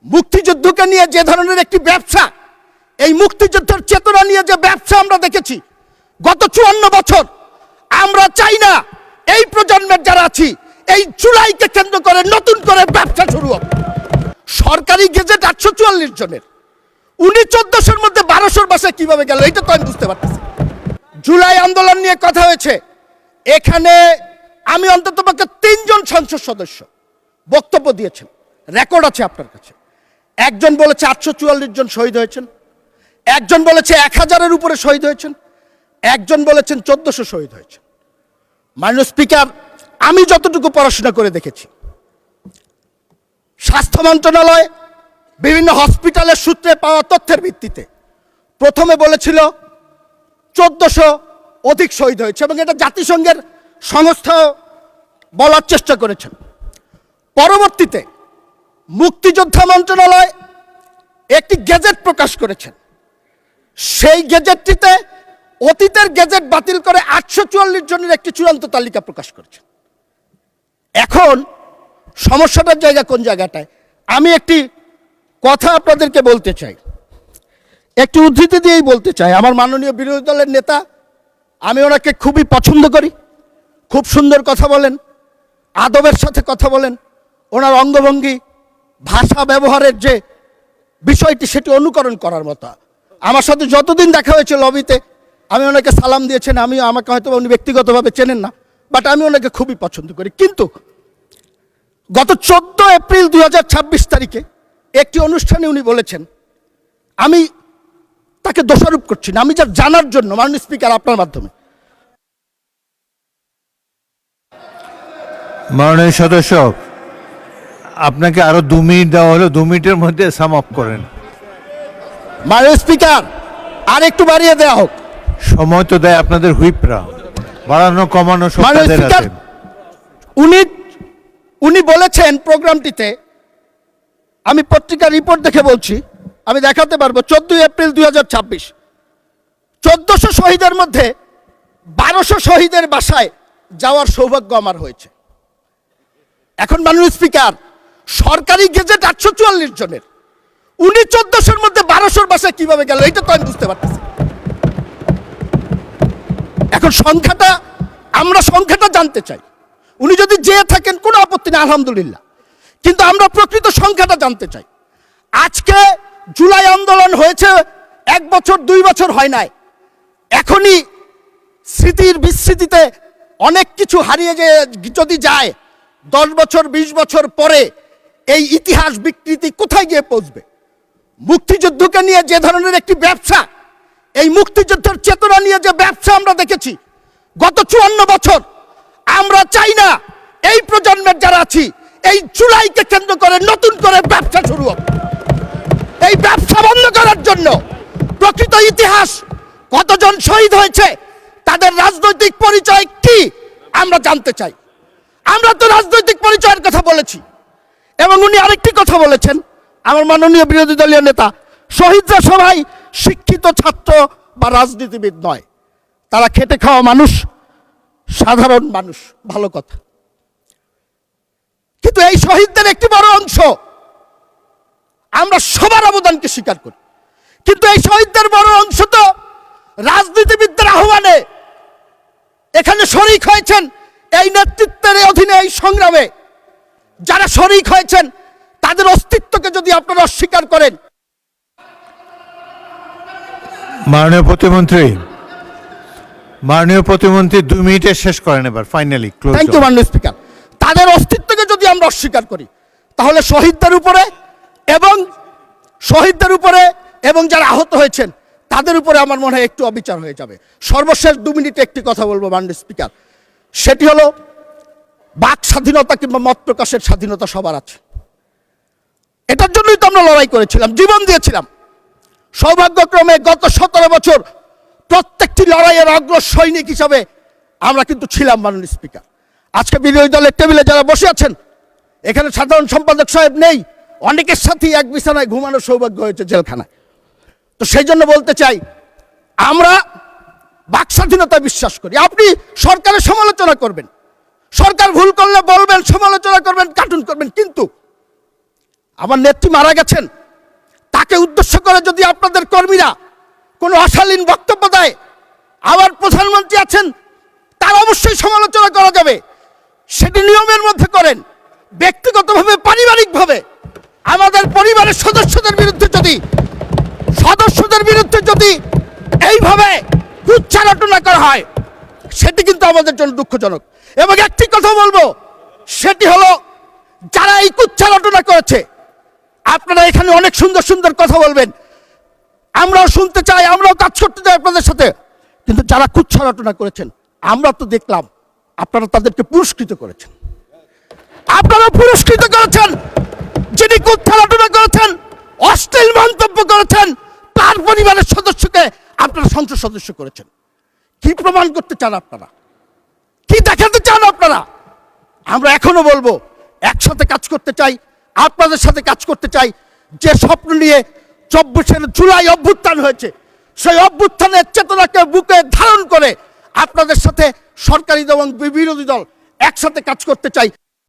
মুক্তিযুদ্ধকে নিয়ে যে ধরনের একটি ব্যবসা, এই মুক্তিযুদ্ধের চেতনা নিয়ে যে ব্যবসা আমরা দেখেছি গত 54 বছর, আমরা চাই না এই প্রজন্মের যারা আছি এই জুলাইকে কেন্দ্র করে নতুন করে ব্যবসা শুরু হোক। সরকারি গেজেট 844 জনের, উনি 1400-র মধ্যে 1200-র বাসায় কিভাবে গেল এটা তো আমি বুঝতে পারতেছি। জুলাই আন্দোলন নিয়ে কথা হয়েছে, এখানে আমি অন্ততপক্ষে 3 জন সংসদ সদস্য বক্তব্য দিয়েছেন, রেকর্ড আছে আপনার কাছে। একজন বলেছে 844 জন শহীদ হয়েছেন, একজন বলেছে 1000-এর উপরে শহীদ হয়েছেন, একজন বলেছেন 1400 শহীদ হয়েছেন। মাননীয় স্পিকার, আমি যতটুকু পড়াশোনা করে দেখেছি, স্বাস্থ্য মন্ত্রণালয় বিভিন্ন হসপিটালের সূত্রে পাওয়া তথ্যের ভিত্তিতে প্রথমে বলেছিল 1400 অধিক শহীদ হয়েছে এবং এটা জাতিসংঘের সংস্থা বলার চেষ্টা করেছেন। পরবর্তীতে মুক্তিযোদ্ধা মন্ত্রণালয় একটি গেজেট প্রকাশ করেছেন, সেই গেজেটটিতে অতীতের গেজেট বাতিল করে 844 জনের একটি চূড়ান্ত তালিকা প্রকাশ করেছেন। এখন সমস্যাটার জায়গা কোন জায়গাটায়, আমি একটি কথা আপনাদেরকে বলতে চাই, একটি উদ্ধৃতি দিয়েই বলতে চাই। আমার মাননীয় বিরোধী দলের নেতা, আমি ওনাকে খুবই পছন্দ করি, খুব সুন্দর কথা বলেন, আদবের সাথে কথা বলেন, ওনার অঙ্গভঙ্গি ভাষা ব্যবহারের যে বিষয়টি সেটি অনুকরণ করার মতো। আমার সাথে যতদিন দেখা হয়েছে লবিতে আমি ওনাকে সালাম দিয়েছেন, আমাকে হয়তো উনি ব্যক্তিগতভাবে চেনেন না, বাট আমি ওনাকে খুবই পছন্দ করি। কিন্তু গত 14 এপ্রিল 2026 তারিখে একটি অনুষ্ঠানে উনি বলেছেন, আমি তাকে দোষারোপ করছি না, আমি যা জানার জন্য মাননীয় স্পিকার আপনার মাধ্যমে। মাননীয় সদস্য, আপনাকে আরো 2 মিনিট দেওয়া হলো, 2 মিনিটের মধ্যে সাম আপ করেন। মাননীয় স্পিকার, আর একটু বাড়িয়ে দেওয়া হোক। সময় তো দেয় আপনাদের হুইপরা, বাড়ানো কমানো সব তাদের আছে। উনি বলেছেন প্রোগ্রামটিতে, আমি পত্রিকার রিপোর্ট দেখে বলছি, আমি দেখাতে পারবো, 14 এপ্রিল 2026 1400 শহীদের মধ্যে 1200 শহীদের বাসায় যাওয়ার সৌভাগ্য আমার হয়েছে। এখন মাননীয় স্পিকার, সরকারি গেজেট 844 জনের, উনি 1400-র মধ্যে 1200-র বাসায় কিভাবে গেল এটা তো আমি বুঝতে পারতেছি। এখন আমরা সংখ্যাটা জানতে চাই। উনি যদি যেয়ে থাকেন কোনো আপত্তি নেই, আলহামদুলিল্লাহ, কিন্তু আমরা প্রকৃত সংখ্যাটা জানতে চাই। আজকে জুলাই আন্দোলন হয়েছে 1 বছর 2 বছর হয় নাই, এখনই স্মৃতির বিস্মৃতিতে অনেক কিছু হারিয়ে যদি যায় 10 বছর 20 বছর পরে এই ইতিহাস বিকৃতি কোথায় গিয়ে পৌঁছবে? মুক্তিযুদ্ধকে নিয়ে যে ধরনের একটি ব্যবসা, এই মুক্তিযুদ্ধের চেতনা নিয়ে যে ব্যবসা আমরা দেখেছি গত 54 বছর, আমরা চাই না এই প্রজন্মের যারা আছি এই জুলাইকে কেন্দ্র করে নতুন করে ব্যবসা শুরু হোক। এই ব্যবসা বন্ধ করার জন্য প্রকৃত ইতিহাস, কতজন শহীদ হয়েছে, তাদের রাজনৈতিক পরিচয় কি আমরা জানতে চাই। আমরা তো রাজনৈতিক পরিচয়ের কথা বলেছি, এবং উনি আরেকটি কথা বলেছেন, আমার মাননীয় বিরোধী দলীয় নেতা, শহীদরা সবাই শিক্ষিত ছাত্র বা রাজনীতিবিদ নয়, তারা খেটে খাওয়া মানুষ, সাধারণ মানুষ। ভালো কথা, কিন্তু এই শহীদদের একটি বড় অংশ আমরা সবার অবদানকে স্বীকার করি, কিন্তু এই শহীদদের বড় অংশ তো রাজনীতিবিদদের আহ্বানে এখানে শরিক হয়েছেন। এই নেতৃত্বের অধীনে এই সংগ্রামে যারা শরিক হয়েছেন তাদের অস্তিত্বকে যদি আপনারা অস্বীকার করেন। মাননীয় প্রতিমন্ত্রী 2 মিনিটে শেষ করেন এবার, ফাইনালি ক্লোজ। থ্যাংক ইউ মাননীয় স্পিকার। তাদের অস্তিত্বকে যদি আমরা অস্বীকার করি তাহলে শহীদদের উপরে এবং যারা আহত হয়েছেন তাদের উপরে আমার মনে হয় একটু অবিচার হয়ে যাবে। সর্বশেষ 2 মিনিটে একটি কথা বলবো মাননীয় স্পিকার, সেটি হলো বাক স্বাধীনতা কিংবা মত প্রকাশের স্বাধীনতা সবার আছে। এটার জন্যই তো আমরা লড়াই করেছিলাম, জীবন দিয়েছিলাম। সৌভাগ্যক্রমে গত 17 বছর প্রত্যেকটি লড়াইয়ের অগ্র সৈনিক হিসাবে আমরা কিন্তু ছিলাম মাননীয় স্পিকার। আজকে বিরোধী দলের টেবিলে যারা বসে আছেন, এখানে সাধারণ সম্পাদক সাহেব নেই, অনেকের সাথেই এক বিছানায় ঘুমানোর সৌভাগ্য হয়েছে জেলখানায়। তো সেই জন্য বলতে চাই, আমরা বাক স্বাধীনতায় বিশ্বাস করি। আপনি সরকারের সমালোচনা করবেন, সরকার ভুল করলে বলবেন, সমালোচনা করবেন, কার্টুন করবেন, কিন্তু আমার নেত্রী মারা গেছেন, তাকে উদ্দেশ্য করে যদি আপনাদের কর্মীরা কোনো অশালীন বক্তব্য দেয়, আবার প্রধানমন্ত্রী আছেন, তার অবশ্যই সমালোচনা করা যাবে। সেটি নিয়মের মধ্যে করেন। ব্যক্তিগতভাবে, পারিবারিকভাবে আমাদের পরিবারের সদস্যদের বিরুদ্ধে যদি এইভাবে উচ্চারণা করা হয়, সেটি কিন্তু আমাদের জন্য দুঃখজনক। এবং একটি কথা বলবো, সেটি হলো যারা এই কুচ্ছারটনা করেছে, আপনারা এখানে অনেক সুন্দর সুন্দর কথা বলবেন, আমরাও শুনতে চাই, আমরাও কাজ করতে চাই আপনাদের সাথে, কিন্তু যারা কুচ্ছারটনা করেছেন আমরা তো দেখলাম আপনারা তাদেরকে পুরস্কৃত করেছেন। আপনারা পুরস্কৃত করেছেন যিনি কুচ্ছারটনা করেছেন, অশ্লীল মন্তব্য করেছেন, তার পরিবারের সদস্যকে আপনারা সংসদ সদস্য করেছেন। কি প্রমাণ করতে চান আপনারা? কি দেখাতে চান আপনারা? আমরা এখনো বলবো, একসাথে কাজ করতে চাই, আপনাদের সাথে কাজ করতে চাই। যে স্বপ্ন নিয়ে 24 জুলাই অভ্যুত্থান হয়েছে, সেই অভ্যুত্থানের চেতনাকে বুকে ধারণ করে আপনাদের সাথে সরকারি দল এবং বিরোধী দল একসাথে কাজ করতে চাই।